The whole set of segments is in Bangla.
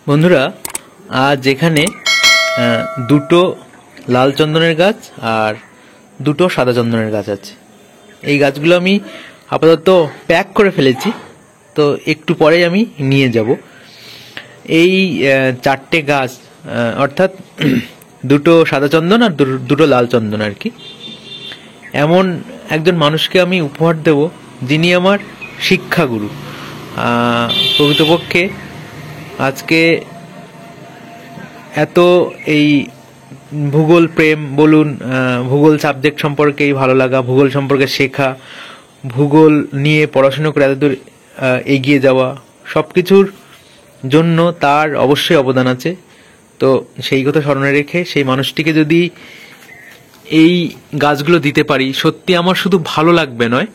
বন্ধুরা, আজ এখানে দুটো লাল চন্দনের গাছ আর দুটো সাদা চন্দনের গাছ আছে। এই গাছগুলো আমি আপাতত প্যাক করে ফেলেছি, তো একটু পরেই আমি নিয়ে যাব। এই চারটে গাছ অর্থাৎ দুটো সাদা চন্দন আর দুটো লাল চন্দন আর কি, এমন একজন মানুষকে আমি উপহার দেব যিনি আমার শিক্ষাগুরু। প্রকৃতপক্ষে আজকে এত এই ভূগোল প্রেম বলুন, ভূগোল সাবজেক্ট সম্পর্কে ভালো লাগা, ভূগোল সম্পর্কে শেখা, ভূগোল নিয়ে পড়াশুনো করে এতদূর এগিয়ে যাওয়া, সব কিছুর জন্য তার অবশ্যই অবদান আছে। তো সেই কথা স্মরণে রেখে সেই মানুষটিকে যদি এই গাছগুলো দিতে পারি, সত্যি আমার শুধু ভালো লাগবে নয়,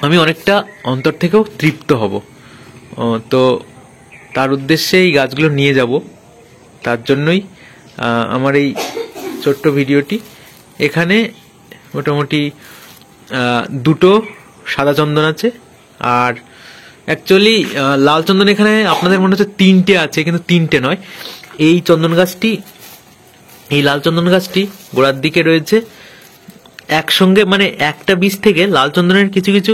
আমি অনেকটা অন্তর থেকেও তৃপ্ত হব। তো তার উদ্দেশ্যে এই গাছগুলো নিয়ে যাব। তার জন্যই আমার এই ছোট্ট ভিডিওটি। এখানে মোটামুটি দুটো সাদা চন্দন আছে, আর অ্যাকচুয়ালি লাল চন্দন এখানে আপনাদের মনে হচ্ছে তিনটে আছে, কিন্তু তিনটে নয়। এই চন্দন গাছটি, এই লাল চন্দন গাছটি গোড়ার দিকে রয়েছে একসঙ্গে, মানে একটা বীজ থেকে লাল চন্দনের কিছু কিছু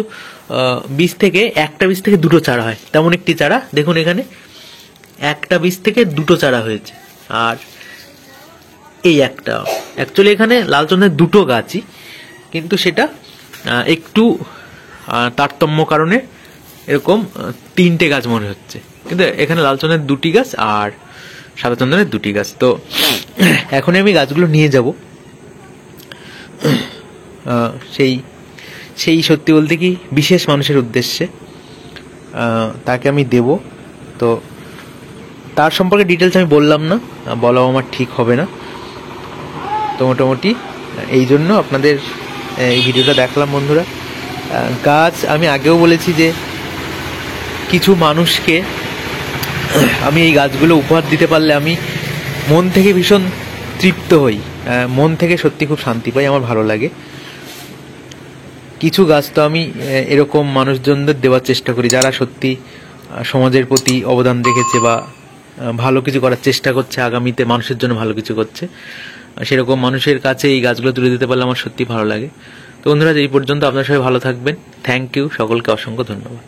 বীজ থেকে একটা বীজ থেকে দুটো চারা হয়, তেমন একটি চারা দেখুন এখানে একটা বীজ থেকে দুটো চারা হয়েছে। আর এই একটা, অ্যাকচুয়ালি এখানে লাল চন্দনের দুটো গাছই, কিন্তু সেটা একটু তারতম্য কারণে এরকম তিনটে গাছ মনে হচ্ছে, কিন্তু এখানে লাল চন্দনের দুটি গাছ আর সাদা চন্দনের দুটি গাছ। তো এখন আমি গাছগুলো নিয়ে যাব। সেই সত্যি বলতে কি বিশেষ মানুষের উদ্দেশ্যে তাকে আমি দেব। তো তার সম্পর্কে ডিটেলস আমি বললাম না, বলাও আমার ঠিক হবে না। তো মোটামুটি এই জন্য আপনাদের এই ভিডিওটা দেখলাম বন্ধুরা। গাছ আমি আগেও বলেছি যে কিছু মানুষকে আমি এই গাছগুলো উপহার দিতে পারলে আমি মন থেকে ভীষণ তৃপ্ত হই, মন থেকে সত্যি খুব শান্তি পাই, আমার ভালো লাগে। কিছু গাছ তো আমি এরকম মানুষজনদের দেওয়ার চেষ্টা করি যারা সত্যি সমাজের প্রতি অবদান রেখেছে বা ভালো কিছু করার চেষ্টা করছে, আগামীতে মানুষের জন্য ভালো কিছু করছে। সেরকম মানুষের কাছে এই গাছগুলো তুলে দিতে পারলে আমার সত্যি ভালো লাগে। তো বন্ধুরা, এই পর্যন্ত আপনারা সবাই ভালো থাকবেন। থ্যাংক ইউ, সকলকে অসংখ্য ধন্যবাদ।